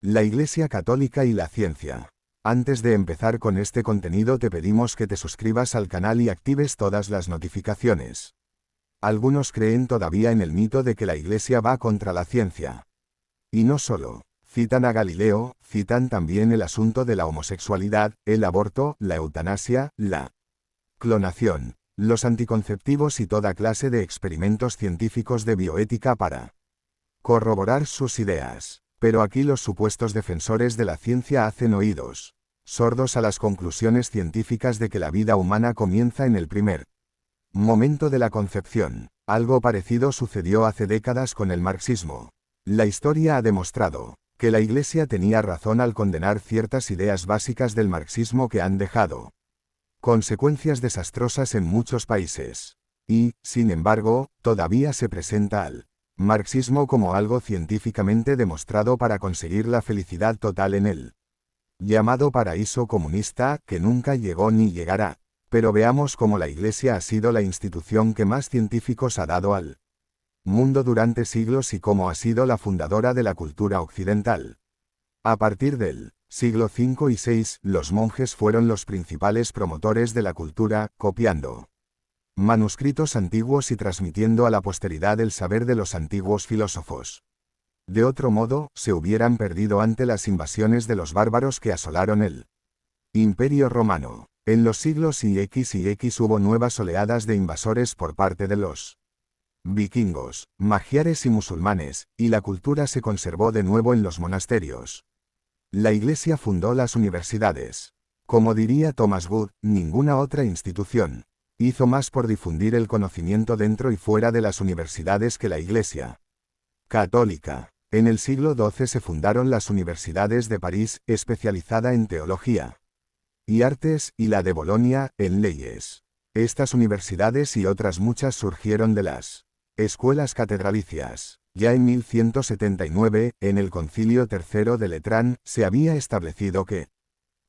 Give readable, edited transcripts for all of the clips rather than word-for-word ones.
La Iglesia Católica y la ciencia. Antes de empezar con este contenido te pedimos que te suscribas al canal y actives todas las notificaciones. Algunos creen todavía en el mito de que la Iglesia va contra la ciencia. Y no solo. Citan a Galileo, citan también el asunto de la homosexualidad, el aborto, la eutanasia, la clonación, los anticonceptivos y toda clase de experimentos científicos de bioética para corroborar sus ideas. Pero aquí los supuestos defensores de la ciencia hacen oídos sordos a las conclusiones científicas de que la vida humana comienza en el primer momento de la concepción. Algo parecido sucedió hace décadas con el marxismo. La historia ha demostrado que la Iglesia tenía razón al condenar ciertas ideas básicas del marxismo que han dejado consecuencias desastrosas en muchos países. Y, sin embargo, todavía se presenta al marxismo como algo científicamente demostrado para conseguir la felicidad total en el llamado paraíso comunista, que nunca llegó ni llegará. Pero veamos cómo la Iglesia ha sido la institución que más científicos ha dado al mundo durante siglos y cómo ha sido la fundadora de la cultura occidental. A partir del siglo V y VI, los monjes fueron los principales promotores de la cultura, copiando manuscritos antiguos y transmitiendo a la posteridad el saber de los antiguos filósofos. De otro modo, se hubieran perdido ante las invasiones de los bárbaros que asolaron el Imperio Romano. En los siglos X hubo nuevas oleadas de invasores por parte de los vikingos, magiares y musulmanes, y la cultura se conservó de nuevo en los monasterios. La Iglesia fundó las universidades. Como diría Thomas Wood, ninguna otra institución hizo más por difundir el conocimiento dentro y fuera de las universidades que la Iglesia Católica. En el siglo XII se fundaron las universidades de París, especializada en teología y artes, y la de Bolonia, en leyes. Estas universidades y otras muchas surgieron de las escuelas catedralicias. Ya en 1179, en el Concilio III de Letrán, se había establecido que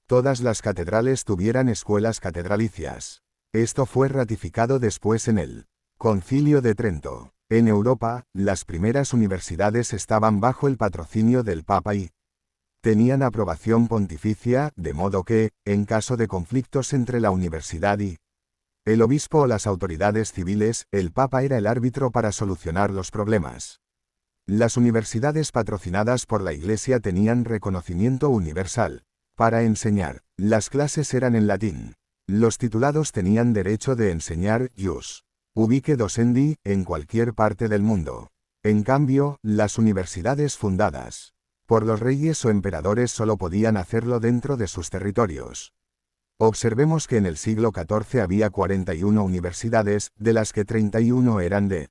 todas las catedrales tuvieran escuelas catedralicias. Esto fue ratificado después en el Concilio de Trento. En Europa, las primeras universidades estaban bajo el patrocinio del Papa y tenían aprobación pontificia, de modo que, en caso de conflictos entre la universidad y el obispo o las autoridades civiles, el Papa era el árbitro para solucionar los problemas. Las universidades patrocinadas por la Iglesia tenían reconocimiento universal. Para enseñar, las clases eran en latín. Los titulados tenían derecho de enseñar ius ubique docendi en cualquier parte del mundo. En cambio, las universidades fundadas por los reyes o emperadores solo podían hacerlo dentro de sus territorios. Observemos que en el siglo XIV había 41 universidades, de las que 31 eran de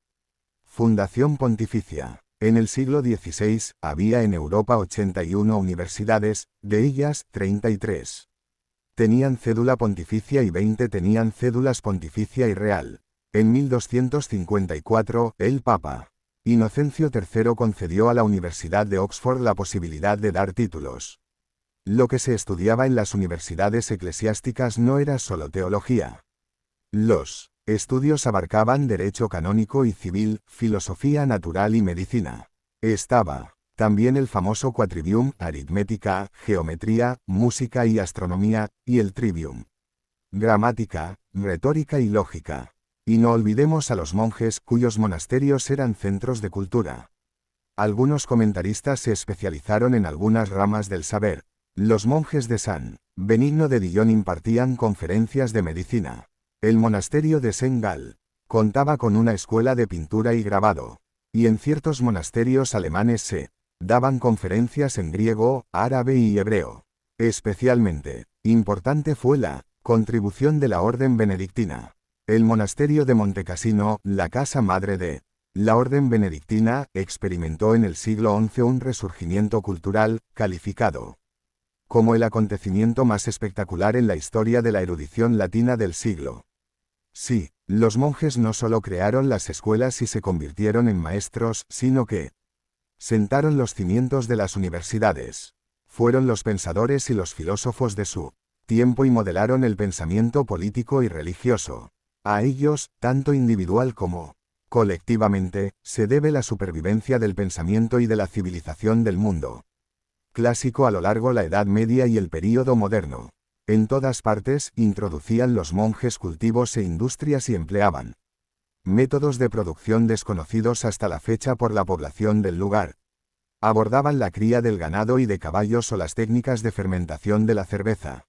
fundación pontificia. En el siglo XVI, había en Europa 81 universidades, de ellas, 33 tenían cédula pontificia y 20 tenían cédulas pontificia y real. En 1254, el Papa Inocencio III concedió a la Universidad de Oxford la posibilidad de dar títulos. Lo que se estudiaba en las universidades eclesiásticas no era solo teología. Los estudios abarcaban derecho canónico y civil, filosofía natural y medicina. Estaba también el famoso quadrivium, aritmética, geometría, música y astronomía, y el trivium, gramática, retórica y lógica. Y no olvidemos a los monjes, cuyos monasterios eran centros de cultura. Algunos comentaristas se especializaron en algunas ramas del saber. Los monjes de San Benigno de Dijon impartían conferencias de medicina. El monasterio de Saint-Gall contaba con una escuela de pintura y grabado. Y en ciertos monasterios alemanes se daban conferencias en griego, árabe y hebreo. Especialmente importante fue la contribución de la orden benedictina. El monasterio de Montecassino, la casa madre de la orden benedictina, experimentó en el siglo XI un resurgimiento cultural, calificado como el acontecimiento más espectacular en la historia de la erudición latina del siglo. Sí, los monjes no solo crearon las escuelas y se convirtieron en maestros, sino que sentaron los cimientos de las universidades. Fueron los pensadores y los filósofos de su tiempo y modelaron el pensamiento político y religioso. A ellos, tanto individual como colectivamente, se debe la supervivencia del pensamiento y de la civilización del mundo. clásico a lo largo la Edad Media y el período moderno. En todas partes, introducían los monjes cultivos e industrias y empleaban métodos de producción desconocidos hasta la fecha por la población del lugar. Abordaban la cría del ganado y de caballos o las técnicas de fermentación de la cerveza.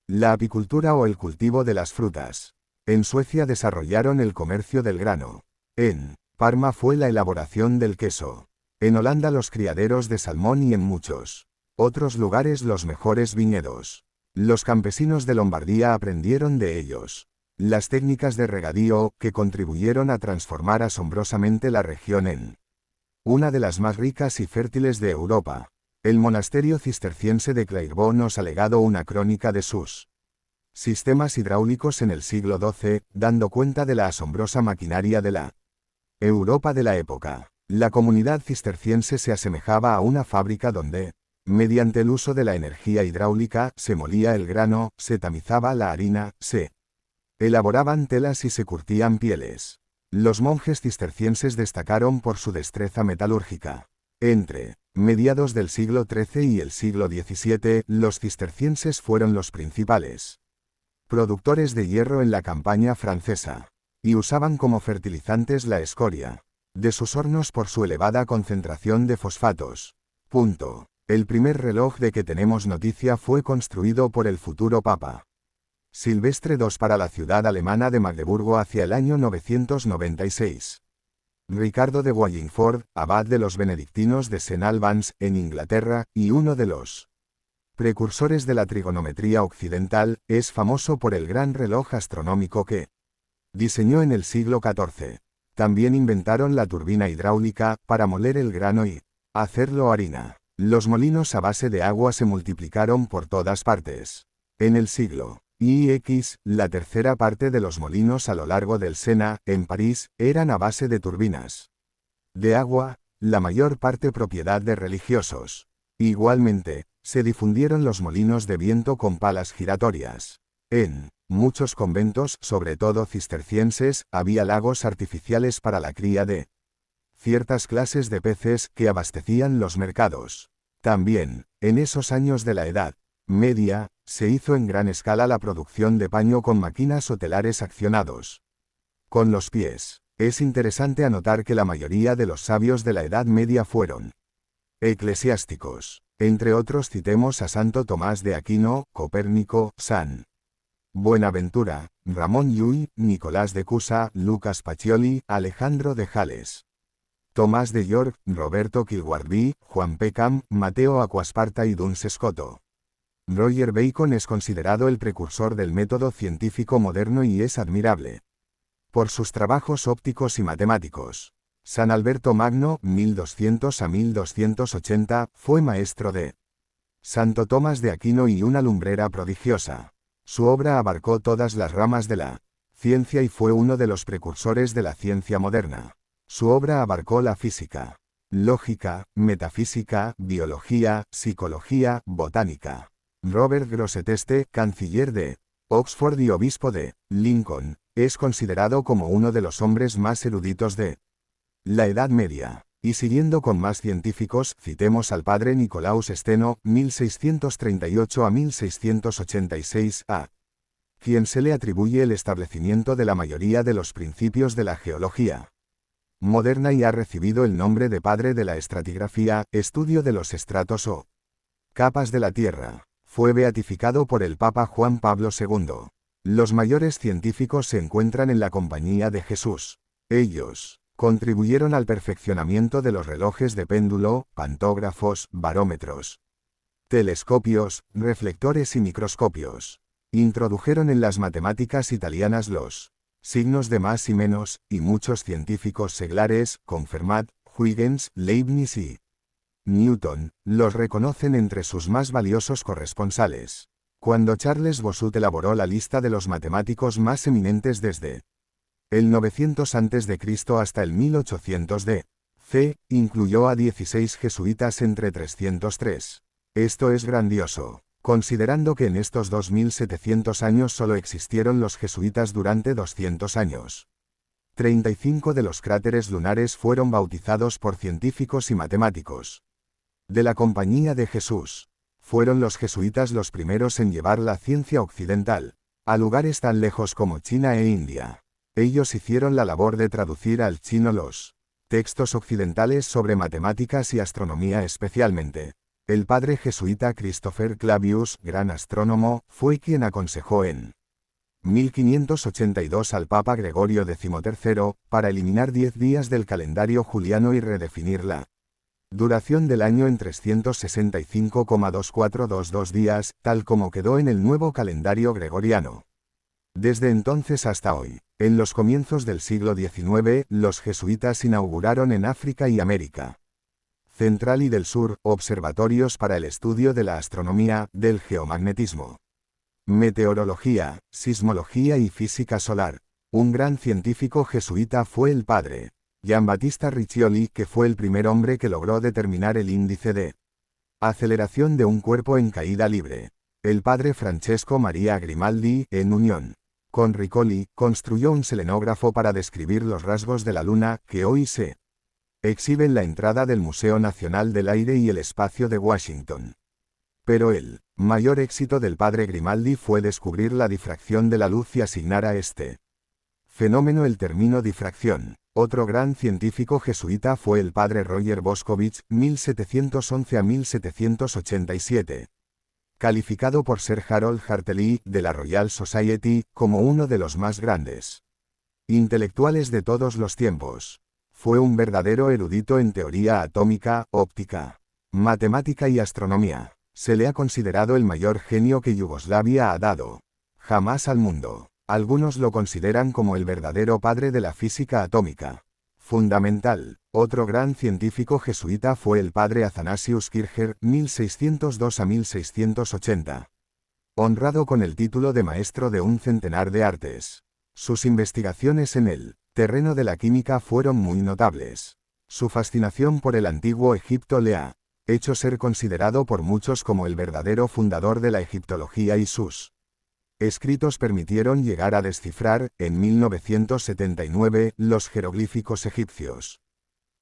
La apicultura o el cultivo de las frutas. En Suecia desarrollaron el comercio del grano. En Parma fue la elaboración del queso. En Holanda los criaderos de salmón y en muchos otros lugares los mejores viñedos. Los campesinos de Lombardía aprendieron de ellos las técnicas de regadío que contribuyeron a transformar asombrosamente la región en una de las más ricas y fértiles de Europa. El monasterio cisterciense de Clairvaux nos ha legado una crónica de sus sistemas hidráulicos en el siglo XII, dando cuenta de la asombrosa maquinaria de la Europa de la época. La comunidad cisterciense se asemejaba a una fábrica donde, mediante el uso de la energía hidráulica, se molía el grano, se tamizaba la harina, se elaboraban telas y se curtían pieles. Los monjes cistercienses destacaron por su destreza metalúrgica. Entre mediados del siglo XIII y el siglo XVII, los cistercienses fueron los principales productores de hierro en la campaña francesa, y usaban como fertilizantes la escoria de sus hornos por su elevada concentración de fosfatos. El primer reloj de que tenemos noticia fue construido por el futuro Papa Silvestre II para la ciudad alemana de Magdeburgo hacia el año 996. Ricardo de Wallingford, abad de los benedictinos de St. Albans, en Inglaterra, y uno de los precursores de la trigonometría occidental, es famoso por el gran reloj astronómico que diseñó en el siglo XIV. También inventaron la turbina hidráulica, para moler el grano y hacerlo harina. Los molinos a base de agua se multiplicaron por todas partes. En el siglo IX, la tercera parte de los molinos a lo largo del Sena, en París, eran a base de turbinas de agua, la mayor parte propiedad de religiosos. Igualmente, se difundieron los molinos de viento con palas giratorias. En muchos conventos, sobre todo cistercienses, había lagos artificiales para la cría de ciertas clases de peces que abastecían los mercados. También, en esos años de la Edad Media, se hizo en gran escala la producción de paño con máquinas o telares accionados con los pies. Es interesante anotar que la mayoría de los sabios de la Edad Media fueron eclesiásticos. Entre otros citemos a Santo Tomás de Aquino, Copérnico, San Buenaventura, Ramón Llull, Nicolás de Cusa, Lucas Pacioli, Alejandro de Jales, Tomás de York, Roberto Kilwardby, Juan Peckham, Mateo Acquasparta y Duns Scoto. Roger Bacon es considerado el precursor del método científico moderno y es admirable por sus trabajos ópticos y matemáticos. San Alberto Magno, 1200 a 1280, fue maestro de Santo Tomás de Aquino y una lumbrera prodigiosa. Su obra abarcó todas las ramas de la ciencia y fue uno de los precursores de la ciencia moderna. Su obra abarcó la física, lógica, metafísica, biología, psicología, botánica. Robert Grosseteste, canciller de Oxford y obispo de Lincoln, es considerado como uno de los hombres más eruditos de la Edad Media. Y siguiendo con más científicos, citemos al padre Nicolaus Steno, 1638 a 1686, a quien se le atribuye el establecimiento de la mayoría de los principios de la geología moderna y ha recibido el nombre de padre de la estratigrafía, estudio de los estratos o capas de la Tierra. Fue beatificado por el Papa Juan Pablo II. Los mayores científicos se encuentran en la compañía de Jesús. Ellos contribuyeron al perfeccionamiento de los relojes de péndulo, pantógrafos, barómetros, telescopios, reflectores y microscopios. Introdujeron en las matemáticas italianas los signos de más y menos, y muchos científicos seglares, como Fermat, Huygens, Leibniz y Newton, los reconocen entre sus más valiosos corresponsales. Cuando Charles Bossuet elaboró la lista de los matemáticos más eminentes desde el 900 a.C. hasta el 1800 d.C., incluyó a 16 jesuitas entre 303. Esto es grandioso, considerando que en estos 2700 años solo existieron los jesuitas durante 200 años. 35 de los cráteres lunares fueron bautizados por científicos y matemáticos. De la Compañía de Jesús. Fueron los jesuitas los primeros en llevar la ciencia occidental a lugares tan lejos como China e India. Ellos hicieron la labor de traducir al chino los textos occidentales sobre matemáticas y astronomía especialmente. El padre jesuita Christopher Clavius, gran astrónomo, fue quien aconsejó en 1582 al Papa Gregorio XIII, para eliminar 10 días del calendario juliano y redefinir la duración del año en 365,2422 días, tal como quedó en el nuevo calendario gregoriano. Desde entonces hasta hoy, en los comienzos del siglo XIX, los jesuitas inauguraron en África y América Central y del Sur observatorios para el estudio de la astronomía, del geomagnetismo, meteorología, sismología y física solar. Un gran científico jesuita fue el padre Giambattista Riccioli, que fue el primer hombre que logró determinar el índice de aceleración de un cuerpo en caída libre. El padre Francesco Maria Grimaldi, en unión con Riccoli, construyó un selenógrafo para describir los rasgos de la Luna, que hoy se exhibe en la entrada del Museo Nacional del Aire y el Espacio de Washington. Pero el mayor éxito del padre Grimaldi fue descubrir la difracción de la luz y asignar a este fenómeno el término difracción. Otro gran científico jesuita fue el padre Roger Boscovich, 1711 a 1787. Calificado por Sir Harold Hartley, de la Royal Society, como uno de los más grandes intelectuales de todos los tiempos. Fue un verdadero erudito en teoría atómica, óptica, matemática y astronomía. Se le ha considerado el mayor genio que Yugoslavia ha dado jamás al mundo. Algunos lo consideran como el verdadero padre de la física atómica. Fundamental. Otro gran científico jesuita fue el padre Athanasius Kircher, 1602 a 1680. Honrado con el título de maestro de un centenar de artes. Sus investigaciones en el terreno de la química fueron muy notables. Su fascinación por el antiguo Egipto le ha hecho ser considerado por muchos como el verdadero fundador de la egiptología, y sus escritos permitieron llegar a descifrar, en 1979, los jeroglíficos egipcios.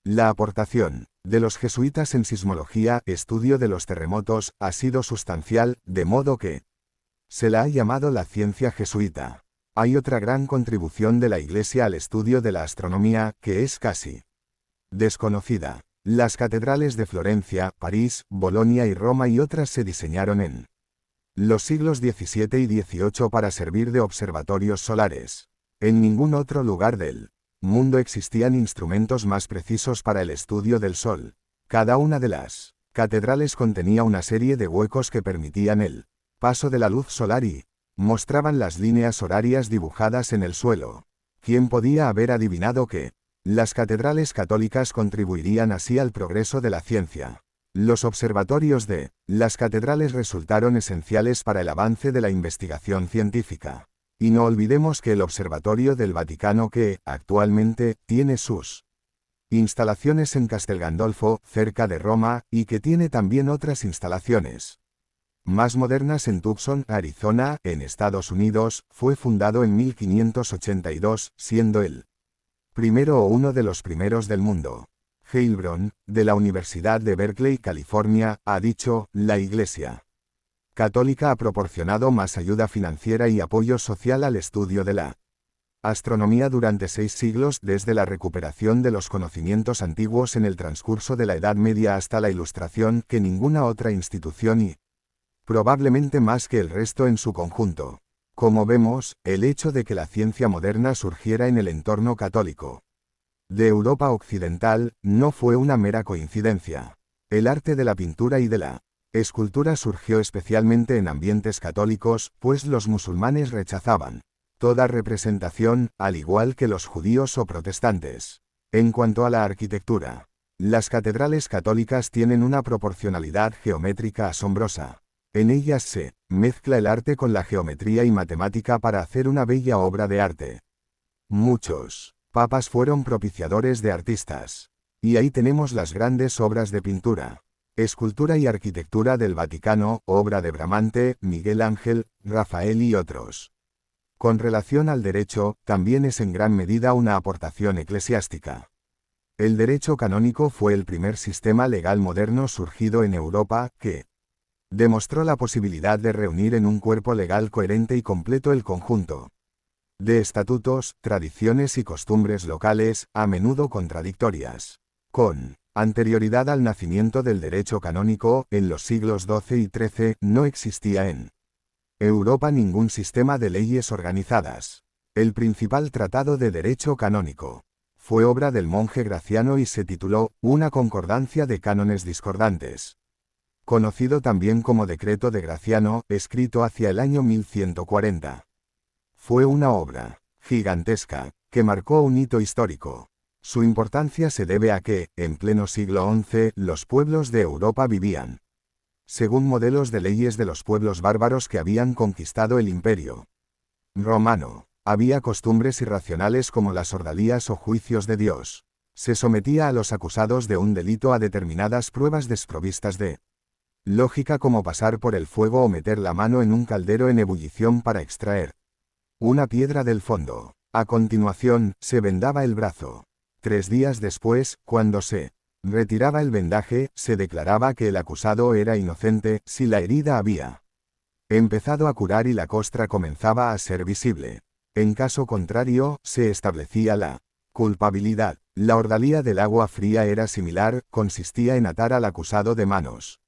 La aportación de los jesuitas en sismología, estudio de los terremotos, ha sido sustancial, de modo que se la ha llamado la ciencia jesuita. Hay otra gran contribución de la Iglesia al estudio de la astronomía, que es casi desconocida. Las catedrales de Florencia, París, Bolonia y Roma y otras se diseñaron en los siglos XVII y XVIII para servir de observatorios solares. En ningún otro lugar del mundo existían instrumentos más precisos para el estudio del Sol. Cada una de las catedrales contenía una serie de huecos que permitían el paso de la luz solar y mostraban las líneas horarias dibujadas en el suelo. ¿Quién podía haber adivinado que las catedrales católicas contribuirían así al progreso de la ciencia? Los observatorios de las catedrales resultaron esenciales para el avance de la investigación científica. Y no olvidemos que el Observatorio del Vaticano, que, actualmente, tiene sus instalaciones en Castel Gandolfo, cerca de Roma, y que tiene también otras instalaciones más modernas en Tucson, Arizona, en Estados Unidos, fue fundado en 1582, siendo el primero o uno de los primeros del mundo. Heilbronn, de la Universidad de Berkeley, California, ha dicho: la Iglesia Católica ha proporcionado más ayuda financiera y apoyo social al estudio de la astronomía durante 6 siglos, desde la recuperación de los conocimientos antiguos en el transcurso de la Edad Media hasta la Ilustración, que ninguna otra institución, y probablemente más que el resto en su conjunto. Como vemos, el hecho de que la ciencia moderna surgiera en el entorno católico de Europa Occidental no fue una mera coincidencia. El arte de la pintura y de la escultura surgió especialmente en ambientes católicos, pues los musulmanes rechazaban toda representación, al igual que los judíos o protestantes. En cuanto a la arquitectura, las catedrales católicas tienen una proporcionalidad geométrica asombrosa. En ellas se mezcla el arte con la geometría y matemática para hacer una bella obra de arte. Muchos papas fueron propiciadores de artistas. Y ahí tenemos las grandes obras de pintura, escultura y arquitectura del Vaticano, obra de Bramante, Miguel Ángel, Rafael y otros. Con relación al derecho, también es en gran medida una aportación eclesiástica. El derecho canónico fue el primer sistema legal moderno surgido en Europa que demostró la posibilidad de reunir en un cuerpo legal coherente y completo el conjunto de estatutos, tradiciones y costumbres locales, a menudo contradictorias. Con anterioridad al nacimiento del derecho canónico, en los siglos XII y XIII, no existía en Europa ningún sistema de leyes organizadas. El principal tratado de derecho canónico fue obra del monje Graciano y se tituló Una concordancia de cánones discordantes. Conocido también como Decreto de Graciano, escrito hacia el año 1140. Fue una obra gigantesca, que marcó un hito histórico. Su importancia se debe a que, en pleno siglo XI, los pueblos de Europa vivían según modelos de leyes de los pueblos bárbaros que habían conquistado el imperio romano. Había costumbres irracionales como las ordalías o juicios de Dios. Se sometía a los acusados de un delito a determinadas pruebas desprovistas de lógica como pasar por el fuego o meter la mano en un caldero en ebullición para extraer una piedra del fondo. A continuación, se vendaba el brazo. 3 días después, cuando se retiraba el vendaje, se declaraba que el acusado era inocente, si la herida había empezado a curar y la costra comenzaba a ser visible. En caso contrario, se establecía la culpabilidad. La ordalía del agua fría era similar, consistía en atar al acusado de manos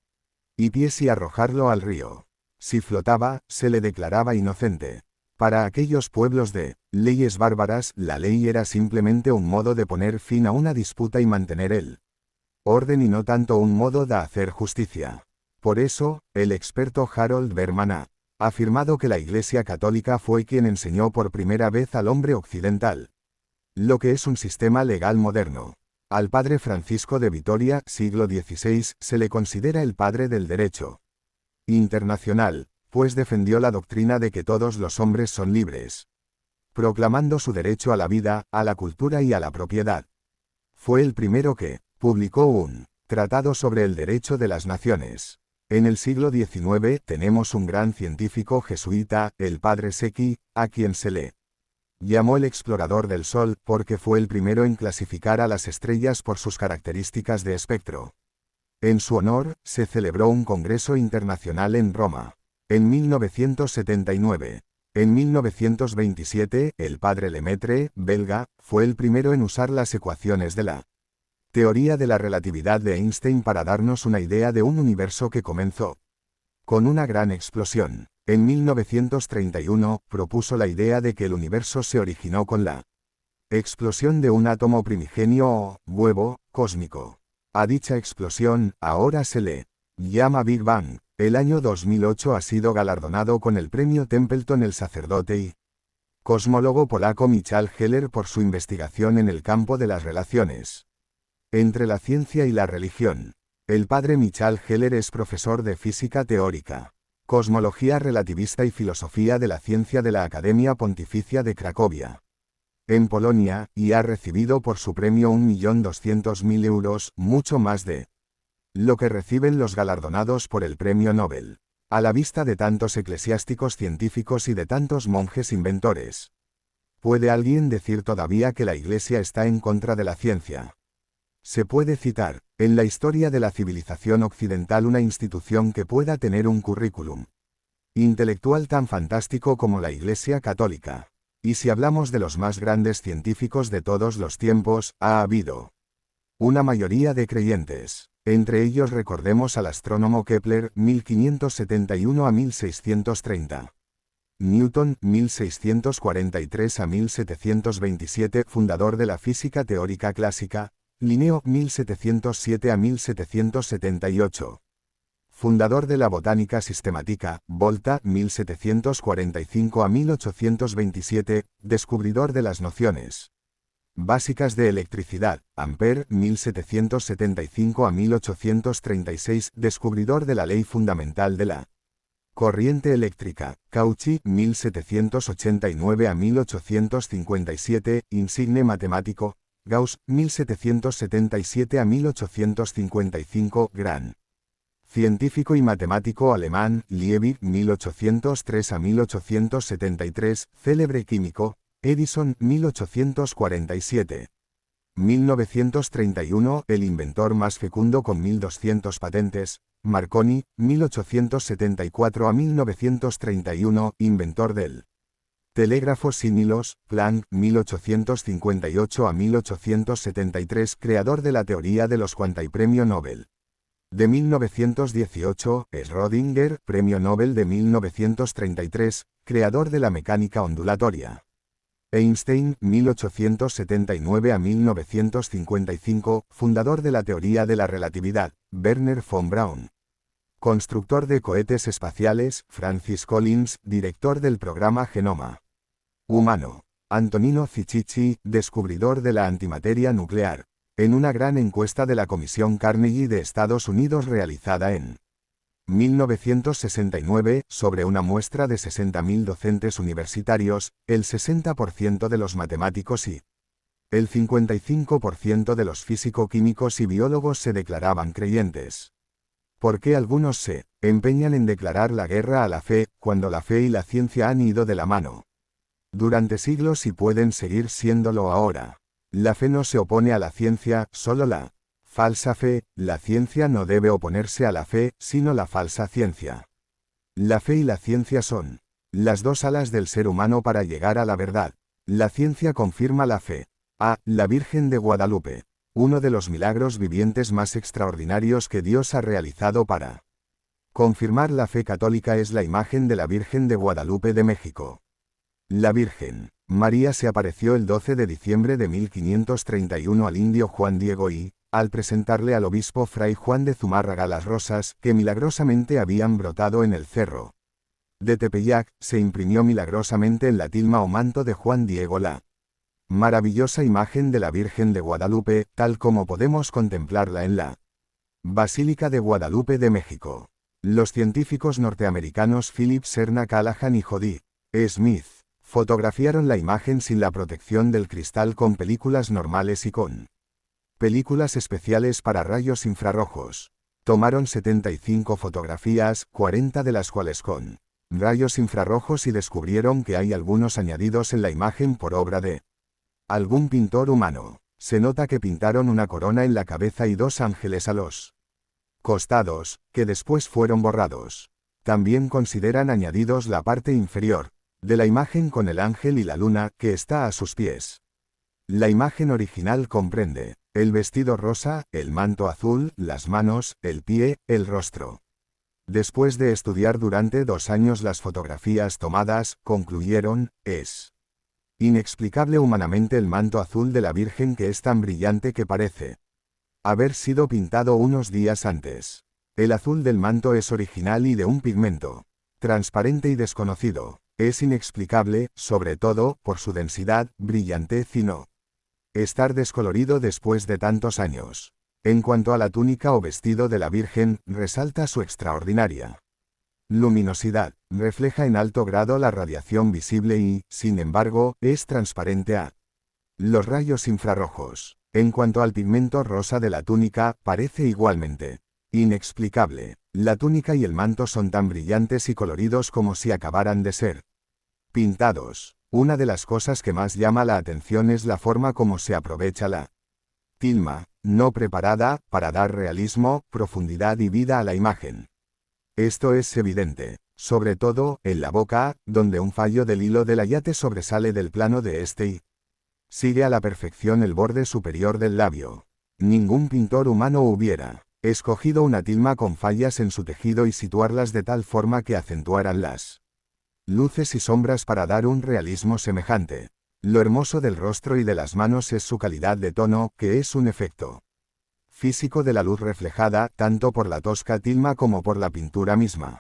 y pies y arrojarlo al río. Si flotaba, se le declaraba inocente. Para aquellos pueblos de leyes bárbaras, la ley era simplemente un modo de poner fin a una disputa y mantener el orden y no tanto un modo de hacer justicia. Por eso, el experto Harold Berman ha afirmado que la Iglesia Católica fue quien enseñó por primera vez al hombre occidental lo que es un sistema legal moderno. Al padre Francisco de Vitoria, siglo XVI, se le considera el padre del derecho internacional, pues defendió la doctrina de que todos los hombres son libres, proclamando su derecho a la vida, a la cultura y a la propiedad. Fue el primero que publicó un tratado sobre el derecho de las naciones. En el siglo XIX tenemos un gran científico jesuita, el padre Secchi, a quien se le llamó el explorador del Sol, porque fue el primero en clasificar a las estrellas por sus características de espectro. En su honor, se celebró un congreso internacional en Roma. En 1979. En 1927, el padre Lemaitre, belga, fue el primero en usar las ecuaciones de la teoría de la relatividad de Einstein para darnos una idea de un universo que comenzó con una gran explosión. En 1931, propuso la idea de que el universo se originó con la explosión de un átomo primigenio o huevo cósmico. A dicha explosión, ahora se le llama Big Bang. El año 2008 ha sido galardonado con el premio Templeton el sacerdote y cosmólogo polaco Michał Heller por su investigación en el campo de las relaciones entre la ciencia y la religión. El padre Michał Heller es profesor de física teórica, cosmología relativista y filosofía de la ciencia de la Academia Pontificia de Cracovia, en Polonia, y ha recibido por su premio 1.200.000 euros, mucho más de lo que reciben los galardonados por el premio Nobel. A la vista de tantos eclesiásticos científicos y de tantos monjes inventores, ¿puede alguien decir todavía que la Iglesia está en contra de la ciencia? Se puede citar, en la historia de la civilización occidental una institución que pueda tener un currículum intelectual tan fantástico como la Iglesia Católica. Y si hablamos de los más grandes científicos de todos los tiempos, ha habido una mayoría de creyentes. Entre ellos recordemos al astrónomo Kepler, 1571 a 1630. Newton, 1643 a 1727, fundador de la física teórica clásica. Linneo, 1707 a 1778. Fundador de la botánica sistemática. Volta, 1745 a 1827, descubridor de las nociones básicas de electricidad. Ampère, 1775 a 1836, descubridor de la ley fundamental de la corriente eléctrica. Cauchy, 1789 a 1857, insigne matemático. Gauss, 1777 a 1855, gran científico y matemático alemán. Liebig, 1803 a 1873, célebre químico. Edison, 1847. 1931, el inventor más fecundo con 1200 patentes. Marconi, 1874 a 1931, inventor del telégrafo sin hilos. Planck, 1858 a 1873, creador de la teoría de los cuanta y premio Nobel de 1918. Schrödinger, premio Nobel de 1933, creador de la mecánica ondulatoria. Einstein, 1879 a 1955, fundador de la teoría de la relatividad. Wernher von Braun, constructor de cohetes espaciales. Francis Collins, director del programa Genoma Humano. Antonino Cicicci, descubridor de la antimateria nuclear. En una gran encuesta de la Comisión Carnegie de Estados Unidos realizada en 1969, sobre una muestra de 60.000 docentes universitarios, el 60% de los matemáticos y el 55% de los físico-químicos y biólogos se declaraban creyentes. ¿Por qué algunos se empeñan en declarar la guerra a la fe, cuando la fe y la ciencia han ido de la mano durante siglos y pueden seguir siéndolo ahora? La fe no se opone a la ciencia, solo la falsa fe. La ciencia no debe oponerse a la fe, sino la falsa ciencia. La fe y la ciencia son las dos alas del ser humano para llegar a la verdad. La ciencia confirma la fe. La Virgen de Guadalupe. Uno de los milagros vivientes más extraordinarios que Dios ha realizado para confirmar la fe católica es la imagen de la Virgen de Guadalupe de México. La Virgen María se apareció el 12 de diciembre de 1531 al indio Juan Diego y, al presentarle al obispo Fray Juan de Zumárraga las rosas que milagrosamente habían brotado en el cerro de Tepeyac, se imprimió milagrosamente en la tilma o manto de Juan Diego la maravillosa imagen de la Virgen de Guadalupe, tal como podemos contemplarla en la Basílica de Guadalupe de México. Los científicos norteamericanos Philip Serna Callahan y Jody Smith fotografiaron la imagen sin la protección del cristal con películas normales y con películas especiales para rayos infrarrojos. Tomaron 75 fotografías, 40 de las cuales con rayos infrarrojos, y descubrieron que hay algunos añadidos en la imagen por obra de algún pintor humano. Se nota que pintaron una corona en la cabeza y dos ángeles a los costados, que después fueron borrados. También consideran añadidos la parte inferior de la imagen con el ángel y la luna, que está a sus pies. La imagen original comprende el vestido rosa, el manto azul, las manos, el pie, el rostro. Después de estudiar durante 2 años las fotografías tomadas, concluyeron, es inexplicable humanamente el manto azul de la Virgen, que es tan brillante que parece haber sido pintado unos días antes. El azul del manto es original y de un pigmento transparente y desconocido. Es inexplicable, sobre todo, por su densidad, brillantez y no estar descolorido después de tantos años. En cuanto a la túnica o vestido de la Virgen, resalta su extraordinaria luminosidad. Refleja en alto grado la radiación visible y, sin embargo, es transparente a los rayos infrarrojos. En cuanto al pigmento rosa de la túnica, parece igualmente inexplicable. La túnica y el manto son tan brillantes y coloridos como si acabaran de ser pintados. Una de las cosas que más llama la atención es la forma como se aprovecha la tilma, no preparada, para dar realismo, profundidad y vida a la imagen. Esto es evidente, sobre todo, en la boca, donde un fallo del hilo del ayate sobresale del plano de este y sigue a la perfección el borde superior del labio. Ningún pintor humano hubiera escogido una tilma con fallas en su tejido y situarlas de tal forma que acentuaran las luces y sombras para dar un realismo semejante. Lo hermoso del rostro y de las manos es su calidad de tono, que es un efecto físico de la luz reflejada, tanto por la tosca tilma como por la pintura misma.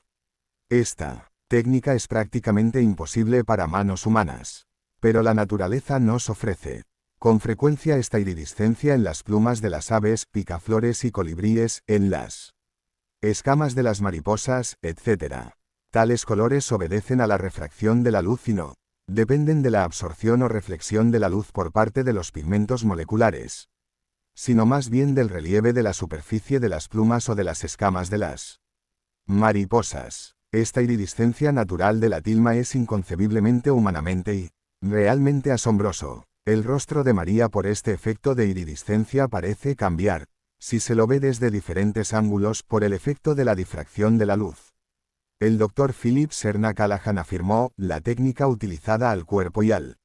Esta técnica es prácticamente imposible para manos humanas. Pero la naturaleza nos ofrece con frecuencia esta iridiscencia en las plumas de las aves, picaflores y colibríes, en las escamas de las mariposas, etc. Tales colores obedecen a la refracción de la luz y no dependen de la absorción o reflexión de la luz por parte de los pigmentos moleculares, sino más bien del relieve de la superficie de las plumas o de las escamas de las mariposas. Esta iridiscencia natural de la tilma es inconcebiblemente humanamente y realmente asombroso. El rostro de María por este efecto de iridiscencia parece cambiar, si se lo ve desde diferentes ángulos por el efecto de la difracción de la luz. El Dr. Philip Serna Callahan afirmó, la técnica utilizada al cuerpo y al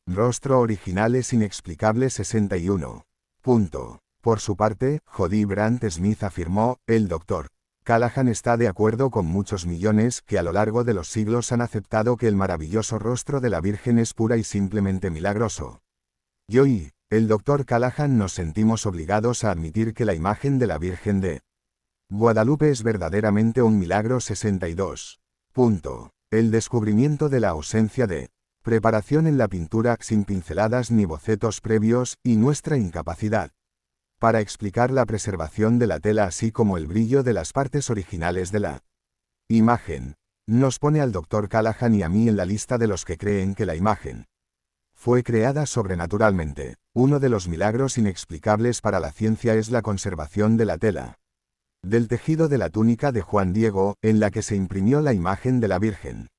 rostro original es inexplicable 61. Por su parte, Jody Brandt Smith afirmó, el Dr. Callahan está de acuerdo con muchos millones que a lo largo de los siglos han aceptado que el maravilloso rostro de la Virgen es pura y simplemente milagroso. Yo y el Dr. Callahan nos sentimos obligados a admitir que la imagen de la Virgen de Guadalupe es verdaderamente un milagro 62. El descubrimiento de la ausencia de preparación en la pintura sin pinceladas ni bocetos previos y nuestra incapacidad para explicar la preservación de la tela así como el brillo de las partes originales de la imagen, nos pone al Dr. Callahan y a mí en la lista de los que creen que la imagen fue creada sobrenaturalmente. Uno de los milagros inexplicables para la ciencia es la conservación de la tela del tejido de la túnica de Juan Diego, en la que se imprimió la imagen de la Virgen.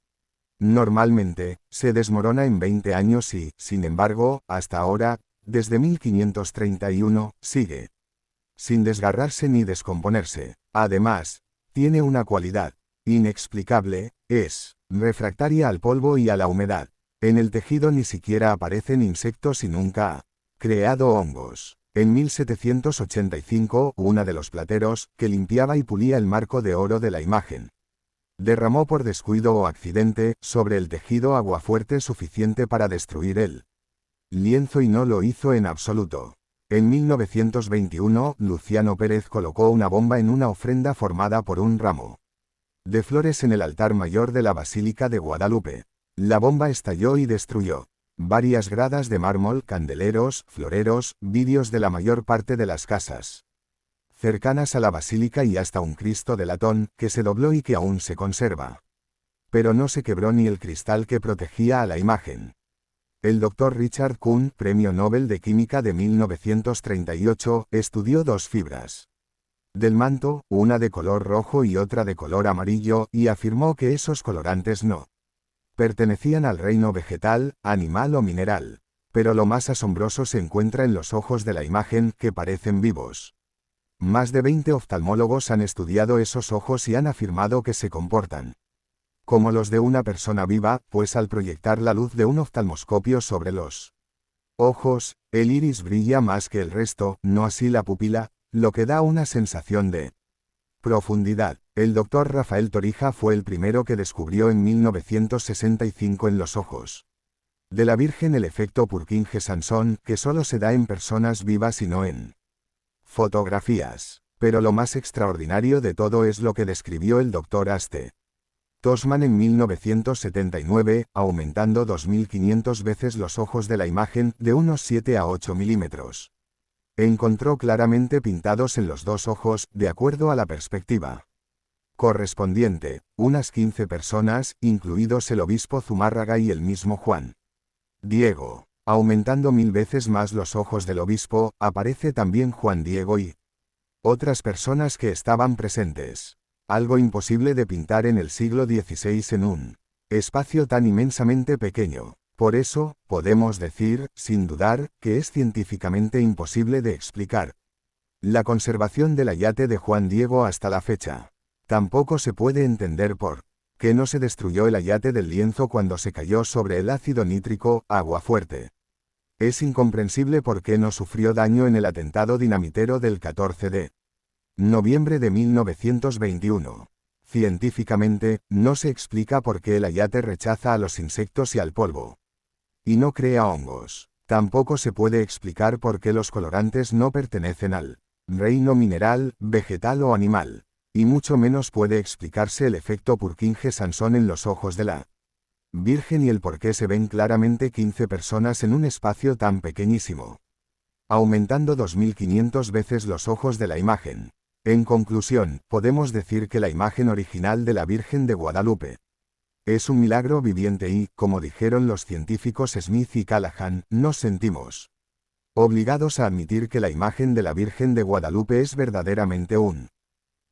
Normalmente, se desmorona en 20 años y, sin embargo, hasta ahora, desde 1531, sigue sin desgarrarse ni descomponerse. Además, tiene una cualidad inexplicable, es refractaria al polvo y a la humedad. En el tejido ni siquiera aparecen insectos y nunca ha creado hongos. En 1785, una de los plateros, que limpiaba y pulía el marco de oro de la imagen, derramó por descuido o accidente, sobre el tejido agua fuerte suficiente para destruir el lienzo y no lo hizo en absoluto. En 1921, Luciano Pérez colocó una bomba en una ofrenda formada por un ramo de flores en el altar mayor de la Basílica de Guadalupe. La bomba estalló y destruyó varias gradas de mármol, candeleros, floreros, vidrios de la mayor parte de las casas cercanas a la basílica y hasta un Cristo de latón, que se dobló y que aún se conserva. Pero no se quebró ni el cristal que protegía a la imagen. El Dr. Richard Kuhn, Premio Nobel de Química de 1938, estudió dos fibras del manto, una de color rojo y otra de color amarillo, y afirmó que esos colorantes no pertenecían al reino vegetal, animal o mineral. Pero lo más asombroso se encuentra en los ojos de la imagen, que parecen vivos. Más de 20 oftalmólogos han estudiado esos ojos y han afirmado que se comportan como los de una persona viva, pues al proyectar la luz de un oftalmoscopio sobre los ojos, el iris brilla más que el resto, no así la pupila, lo que da una sensación de profundidad. El Dr. Rafael Torija fue el primero que descubrió en 1965 en los ojos de la Virgen el efecto Purkinje-Sanson, que solo se da en personas vivas y no en fotografías. Pero lo más extraordinario de todo es lo que describió el Dr. Aste Tosman en 1979, aumentando 2500 veces los ojos de la imagen, de unos 7 a 8 milímetros. Encontró claramente pintados en los dos ojos, de acuerdo a la perspectiva correspondiente, unas 15 personas, incluidos el obispo Zumárraga y el mismo Juan Diego. Aumentando 1000 veces más los ojos del obispo, aparece también Juan Diego y otras personas que estaban presentes. Algo imposible de pintar en el siglo XVI en un espacio tan inmensamente pequeño. Por eso, podemos decir, sin dudar, que es científicamente imposible de explicar la conservación del ayate de Juan Diego hasta la fecha. Tampoco se puede entender por qué no se destruyó el ayate del lienzo cuando se cayó sobre el ácido nítrico, agua fuerte. Es incomprensible por qué no sufrió daño en el atentado dinamitero del 14 de noviembre de 1921. Científicamente, no se explica por qué el ayate rechaza a los insectos y al polvo y no crea hongos. Tampoco se puede explicar por qué los colorantes no pertenecen al reino mineral, vegetal o animal. Y mucho menos puede explicarse el efecto Purkinje-Sanson en los ojos de la Virgen y el por qué se ven claramente 15 personas en un espacio tan pequeñísimo, aumentando 2500 veces los ojos de la imagen. En conclusión, podemos decir que la imagen original de la Virgen de Guadalupe es un milagro viviente y, como dijeron los científicos Smith y Callahan, nos sentimos obligados a admitir que la imagen de la Virgen de Guadalupe es verdaderamente un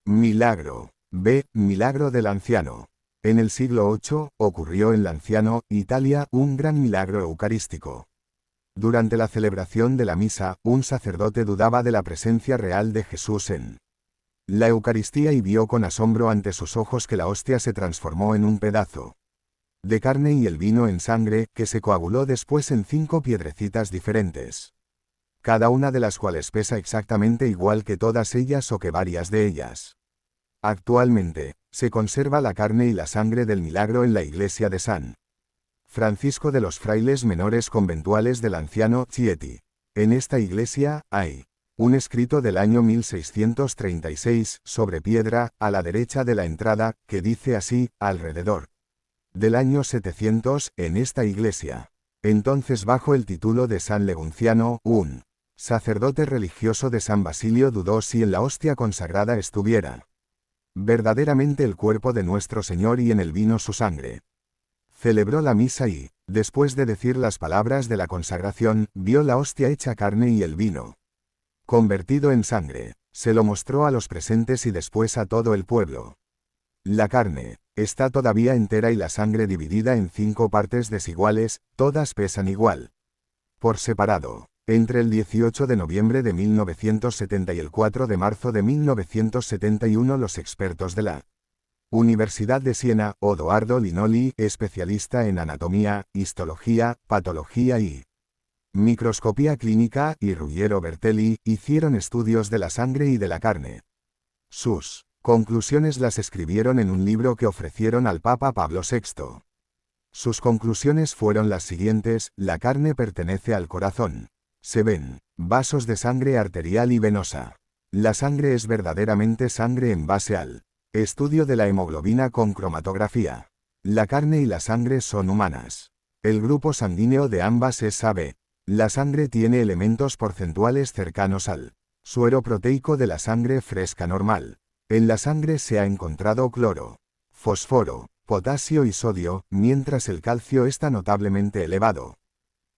milagro. B. Milagro del anciano. En el siglo VIII, ocurrió en Lanciano, Italia, un gran milagro eucarístico. Durante la celebración de la misa, un sacerdote dudaba de la presencia real de Jesús en la Eucaristía y vio con asombro ante sus ojos que la hostia se transformó en un pedazo de carne y el vino en sangre, que se coaguló después en 5 piedrecitas diferentes, cada una de las cuales pesa exactamente igual que todas ellas o que varias de ellas. Actualmente, se conserva la carne y la sangre del milagro en la iglesia de San Francisco de los Frailes Menores Conventuales del Anciano Chieti. En esta iglesia, hay un escrito del año 1636, sobre piedra, a la derecha de la entrada, que dice así: alrededor del año 700, en esta iglesia, entonces bajo el título de San Legunciano, un sacerdote religioso de San Basilio dudó si en la hostia consagrada estuviera verdaderamente el cuerpo de nuestro Señor y en el vino su sangre. Celebró la misa y, después de decir las palabras de la consagración, vio la hostia hecha carne y el vino convertido en sangre. Se lo mostró a los presentes y después a todo el pueblo. La carne está todavía entera y la sangre dividida en 5 partes desiguales, todas pesan igual. Por separado. Entre el 18 de noviembre de 1970 y el 4 de marzo de 1971 los expertos de la Universidad de Siena, Odoardo Linoli, especialista en anatomía, histología, patología y microscopía clínica, y Ruggiero Bertelli, hicieron estudios de la sangre y de la carne. Sus conclusiones las escribieron en un libro que ofrecieron al Papa Pablo VI. Sus conclusiones fueron las siguientes: la carne pertenece al corazón. Se ven vasos de sangre arterial y venosa. La sangre es verdaderamente sangre en base al estudio de la hemoglobina con cromatografía. La carne y la sangre son humanas. El grupo sanguíneo de ambas es AB. La sangre tiene elementos porcentuales cercanos al suero proteico de la sangre fresca normal. En la sangre se ha encontrado cloro, fósforo, potasio y sodio, mientras el calcio está notablemente elevado.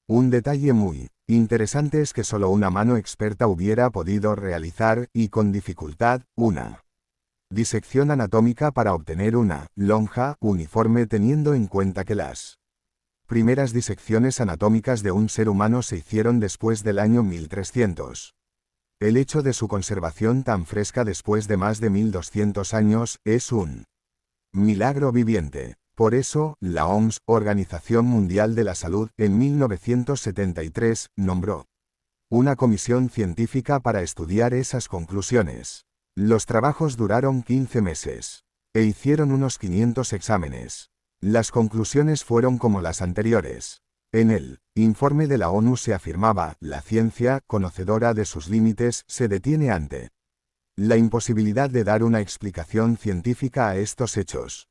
Un detalle muy interesante es que solo una mano experta hubiera podido realizar, y con dificultad, una disección anatómica para obtener una lonja uniforme, teniendo en cuenta que las primeras disecciones anatómicas de un ser humano se hicieron después del año 1300. El hecho de su conservación tan fresca después de más de 1200 años es un milagro viviente. Por eso, la OMS, Organización Mundial de la Salud, en 1973, nombró una comisión científica para estudiar esas conclusiones. Los trabajos duraron 15 meses. E hicieron unos 500 exámenes. Las conclusiones fueron como las anteriores. En el informe de la ONU se afirmaba: la ciencia, conocedora de sus límites, se detiene ante la imposibilidad de dar una explicación científica a estos hechos.